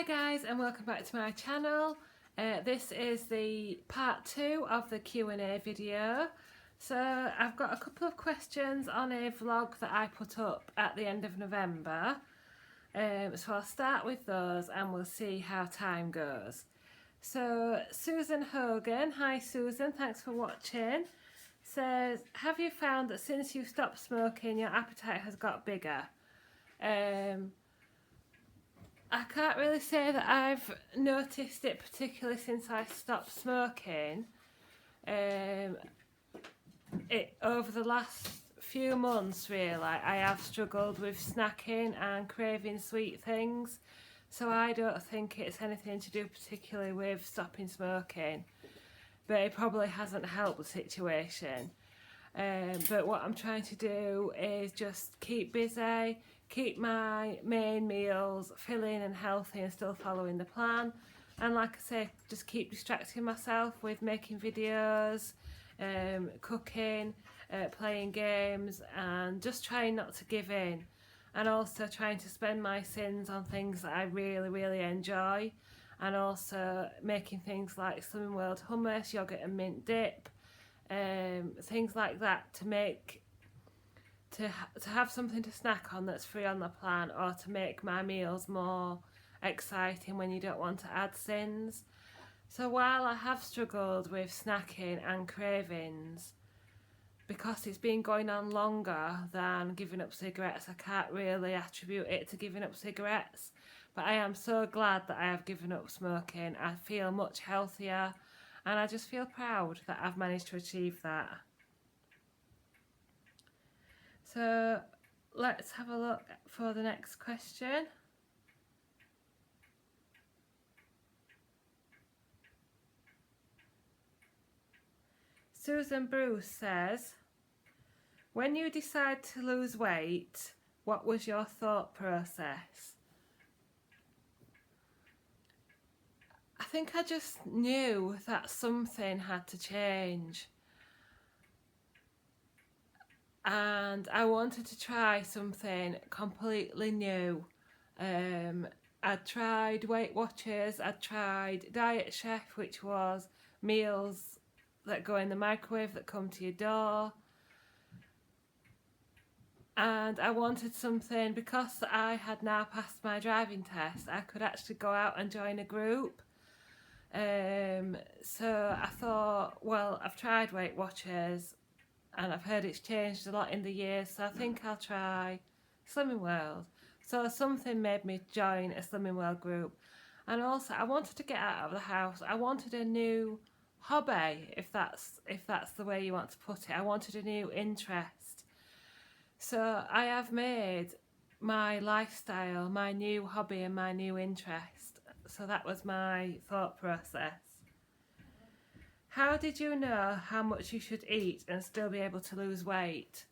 Hi guys, and welcome back to my channel. This is the part 2 of the Q&A video. So I've got a couple of questions on a vlog that I put up at the end of November. So I'll start with those and we'll see how time goes. So Susan Hogan, hi Susan, thanks for watching, says, have you found that since you stopped smoking your appetite has got bigger? I can't really say that I've noticed it particularly since I stopped smoking. Over the last few months really, I have struggled with snacking and craving sweet things, so I don't think it's anything to do particularly with stopping smoking, but it probably hasn't helped the situation. But what I'm trying to do is just keep busy, keep my main meals filling and healthy and still following the plan, and like I say, just keep distracting myself with making videos, cooking, playing games, and just trying not to give in, and also trying to spend my sins on things that I really enjoy, and also making things like Slimming World hummus, yogurt and mint dip, things like that to have something to snack on that's free on the plan, or to make my meals more exciting when you don't want to add sins. So while I have struggled with snacking and cravings, because it's been going on longer than giving up cigarettes, I can't really attribute it to giving up cigarettes, but I am so glad that I have given up smoking. I feel much healthier and I just feel proud that I've managed to achieve that. So let's have a look for the next question. Susan Bruce says, when you decide to lose weight, what was your thought process? I think I just knew that something had to change, and I wanted to try something completely new. I'd tried Weight Watchers, I'd tried Diet Chef, which was meals that go in the microwave that come to your door, and I wanted something, because I had now passed my driving test, I could actually go out and join a group. So I thought, well, I've tried Weight Watchers and I've heard it's changed a lot in the years, so I think I'll try Slimming World. So something made me join a Slimming World group, and also I wanted to get out of the house. I wanted a new hobby, if that's the way you want to put it. I wanted a new interest. So I have made my lifestyle my new hobby and my new interest. So that was my thought process. How did you know how much you should eat and still be able to lose weight?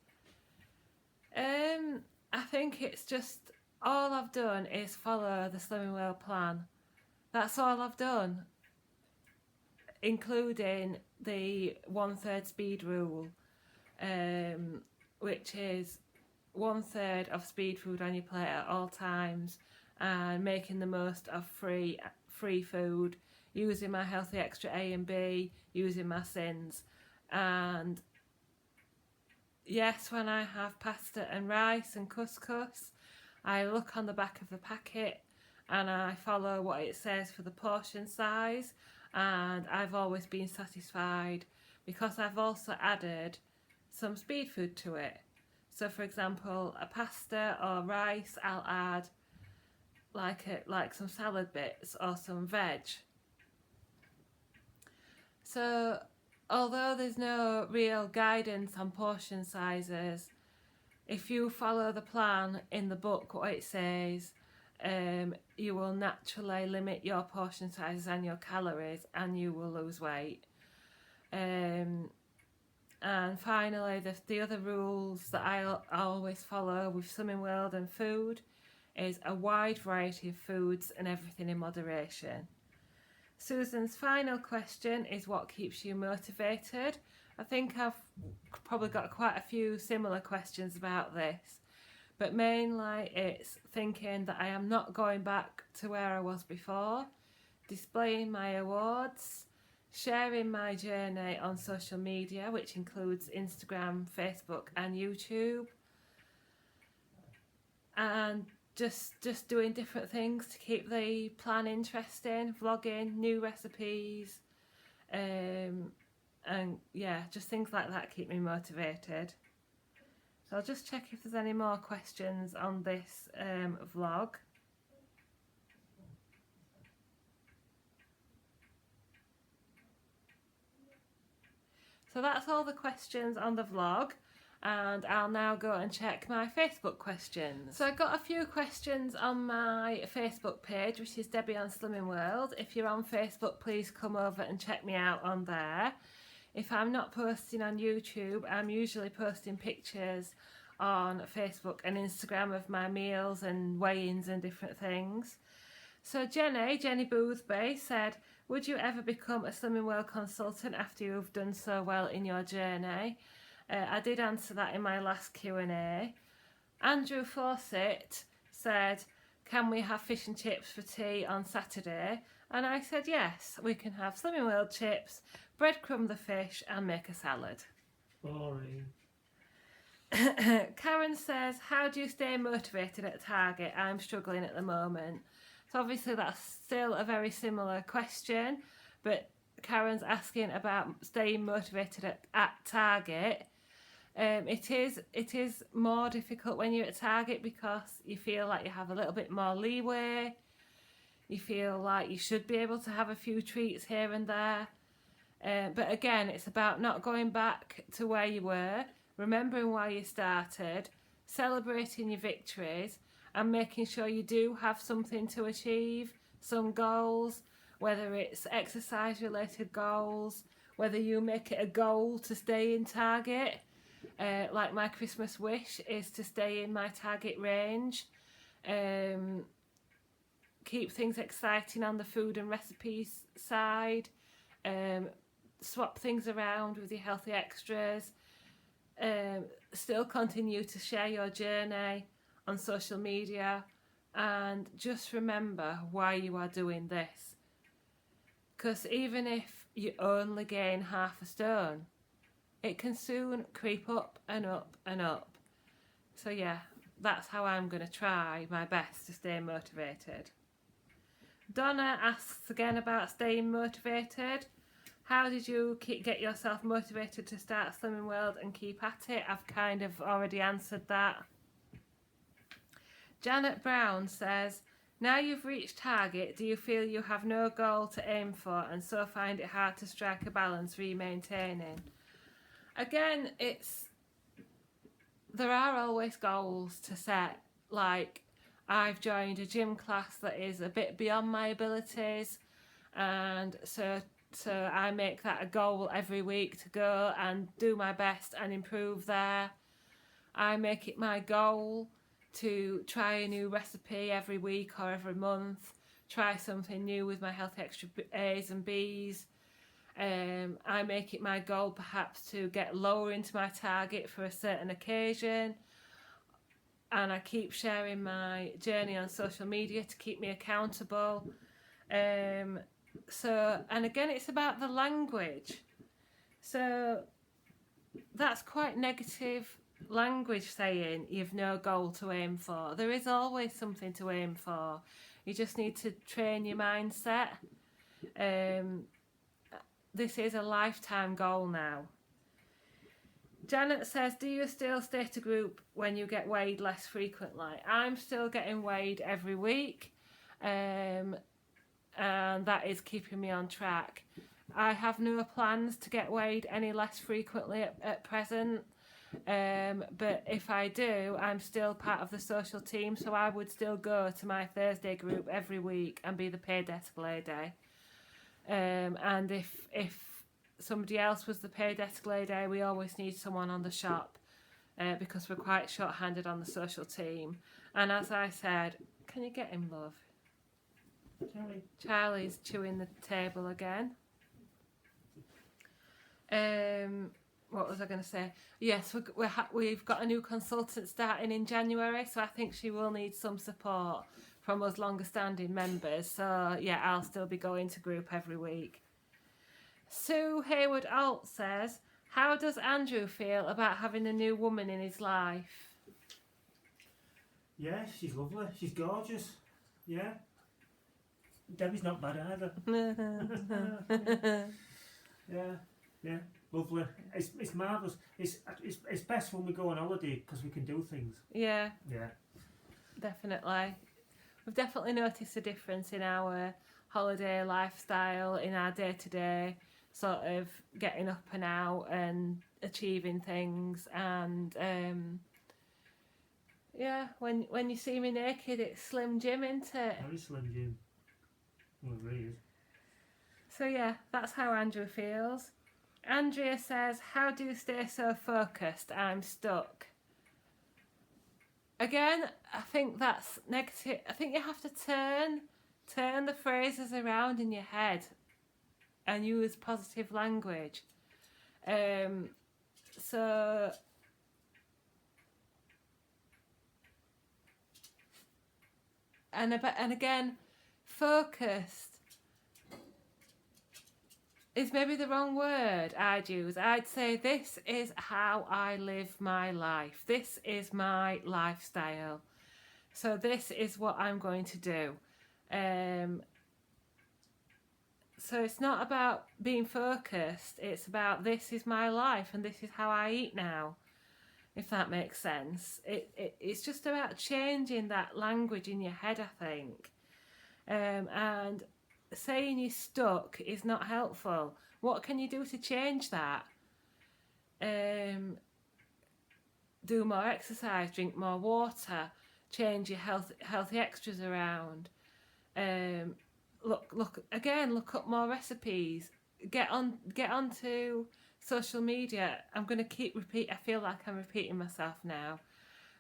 I think it's just, all I've done is follow the Slimming World plan. That's all I've done, including the 1/3 speed rule, which is 1/3 of speed food on your plate at all times, and making the most of free food, using my healthy extra A and B, using my sins. And yes, when I have pasta and rice and couscous, I look on the back of the packet and I follow what it says for the portion size, and I've always been satisfied, because I've also added some speed food to it. So for example, a pasta or rice, I'll add like some salad bits or some veg. So although there's no real guidance on portion sizes, if you follow the plan in the book, what it says, you will naturally limit your portion sizes and your calories, and you will lose weight. And finally, the other rules that I always follow with Slimming World and food is a wide variety of foods and everything in moderation. Susan's final question is, what keeps you motivated? I think I've probably got quite a few similar questions about this, but mainly it's thinking that I am not going back to where I was before, displaying my awards, sharing my journey on social media, which includes Instagram, Facebook and YouTube, and just doing different things to keep the plan interesting, vlogging, new recipes, and yeah, just things like that keep me motivated. So I'll just check if there's any more questions on this vlog. So that's all the questions on the vlog, and I'll now go and check my Facebook questions. So I got a few questions on my Facebook page, which is Debbie on Slimming World. If you're on Facebook, please come over and check me out on there. If I'm not posting on YouTube, I'm usually posting pictures on Facebook and Instagram of my meals and weigh-ins and different things. So Jenny Boothby said, would you ever become a Slimming World consultant after you've done so well in your journey? I did answer that in my last Q&A. Andrew Fawcett said, can we have fish and chips for tea on Saturday? And I said yes, we can have Slimming World chips, breadcrumb the fish and make a salad. Boring. Karen says, how do you stay motivated at Target? I'm struggling at the moment. So obviously that's still a very similar question, but Karen's asking about staying motivated at Target. It is more difficult when you're at Target because you feel like you have a little bit more leeway. You feel like you should be able to have a few treats here and there. But again, it's about not going back to where you were, remembering why you started, celebrating your victories, and making sure you do have something to achieve, some goals, whether it's exercise related goals, whether you make it a goal to stay in Target, like my Christmas wish is to stay in my Target range, keep things exciting on the food and recipes side, swap things around with your healthy extras, still continue to share your journey on social media, and just remember why you are doing this, because even if you only gain half a stone, it can soon creep up and up and up. So yeah, that's how I'm going to try my best to stay motivated. Donna asks again about staying motivated. How did you get yourself motivated to start Slimming World and keep at it? I've kind of already answered that. Janet Brown says, now you've reached Target, do you feel you have no goal to aim for and so find it hard to strike a balance re-maintaining? Again, there are always goals to set. Like, I've joined a gym class that is a bit beyond my abilities, and so I make that a goal every week to go and do my best and improve there. I make it my goal to try a new recipe every week or every month, try something new with my healthy extra A's and B's. I make it my goal perhaps to get lower into my target for a certain occasion, and I keep sharing my journey on social media to keep me accountable. And again, it's about the language. So that's quite negative language, saying you've no goal to aim for. There is always something to aim for. You just need to train your mindset. This is a lifetime goal now. Janet says, do you still stay to group when you get weighed less frequently? I'm still getting weighed every week, and that is keeping me on track. I have no plans to get weighed any less frequently at present. But if I do, I'm still part of the social team, so I would still go to my Thursday group every week and be the paid desk lady. And if somebody else was the paid desk lady, we always need someone on the shop, because we're quite short-handed on the social team. And as I said, can you get him, love? Charlie's chewing the table again. what was I going to say? Yes, we've got a new consultant starting in January, so I think she will need some support from us longer standing members. So yeah, I'll still be going to group every week. Sue Hayward Alt says, how does Andrew feel about having a new woman in his life? Yeah, she's lovely. She's gorgeous. Yeah. Debbie's not bad either. Yeah, lovely. It's marvellous. It's best when we go on holiday because we can do things. Yeah, Yeah. definitely. We've definitely noticed a difference in our holiday lifestyle, in our day-to-day sort of getting up and out and achieving things. And yeah, when you see me naked, it's Slim Jim, isn't it? Very Slim Jim. Well, it really is. So yeah, that's how Andrew feels. Andrea says, how do you stay so focused? I'm stuck. Again, I think that's negative. I think you have to turn the phrases around in your head and use positive language. So and again, focused is maybe the wrong word I'd use. I'd say this is how I live my life. This is my lifestyle. So this is what I'm going to do. So it's not about being focused. It's about this is my life and this is how I eat now, if that makes sense. It's just about changing that language in your head, I think. And saying you're stuck is not helpful. What can you do to change that? Do more exercise, drink more water, change your healthy extras around. Look up more recipes. Get onto social media. I'm going to I feel like I'm repeating myself now,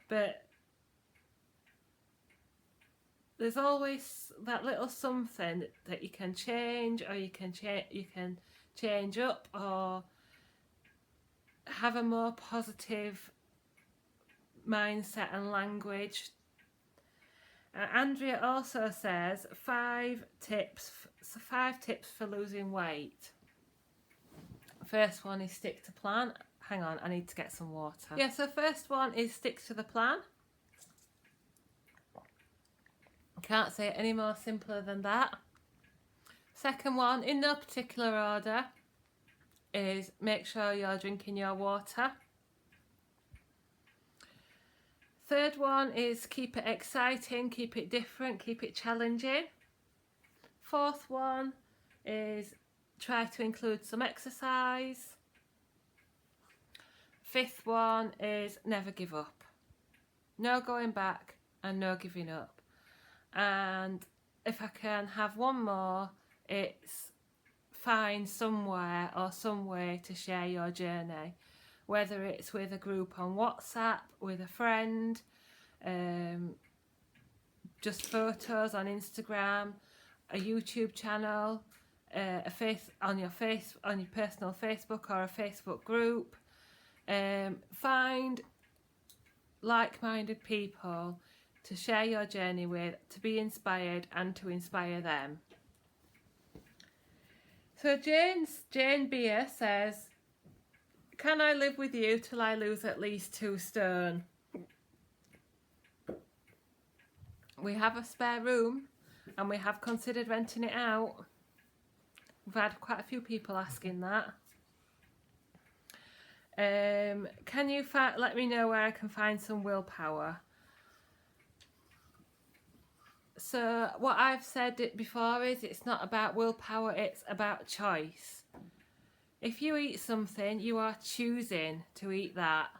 but there's always that little something that you can change, or you can change up, or have a more positive mindset and language. Andrea also says 5 tips for losing weight. First one is stick to plan. Hang on, I need to get some water. Yeah, so first one is stick to the plan. Can't say it any more simpler than that. Second one, in no particular order, is make sure you're drinking your water. Third one is keep it exciting, keep it different, keep it challenging. Fourth one is try to include some exercise. Fifth one is never give up. No going back and no giving up. And if I can have one more, it's find somewhere or some way to share your journey, whether it's with a group on WhatsApp, with a friend, just photos on Instagram, a YouTube channel, on your personal Facebook or a Facebook group. Find like-minded people to share your journey with, to be inspired and to inspire them. So Jane Beer says, can I live with you till I lose at least 2 stone? We have a spare room and we have considered renting it out. We've had quite a few people asking that. Can you let me know where I can find some willpower? So what I've said before is it's not about willpower, it's about choice. If you eat something, you are choosing to eat that,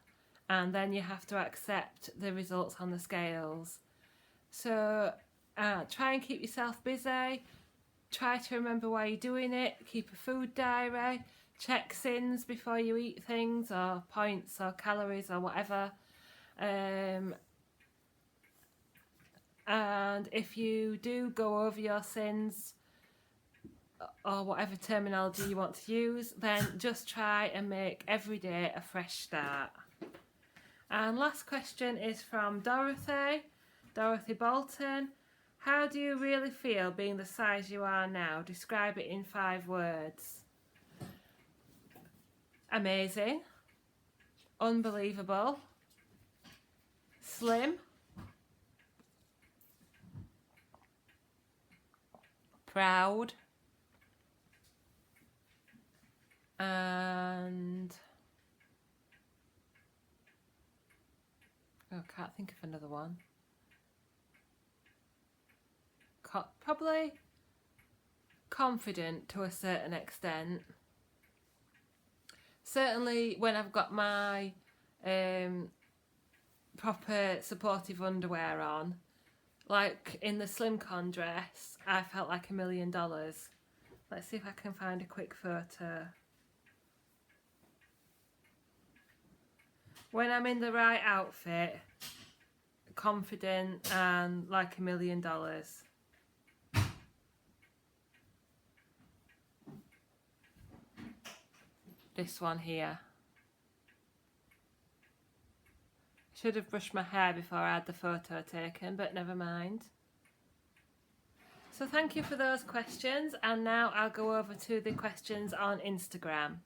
and then you have to accept the results on the scales. So try and keep yourself busy. Try to remember why you're doing it. Keep a food diary. Check sins before you eat things, or points or calories or whatever. And if you do go over your sins, or whatever terminology you want to use, then just try and make every day a fresh start. And last question is from Dorothy Bolton. How do you really feel being the size you are now? Describe it in 5 words. Amazing. Unbelievable. Slim. Proud. And I can't think of another one. Probably confident to a certain extent. Certainly when I've got my proper supportive underwear on, like in the SlimCon dress, I felt like $1 million. Let's see if I can find a quick photo. When I'm in the right outfit, confident and like $1 million. This one here. Should have brushed my hair before I had the photo taken, but never mind. So thank you for those questions, and now I'll go over to the questions on Instagram.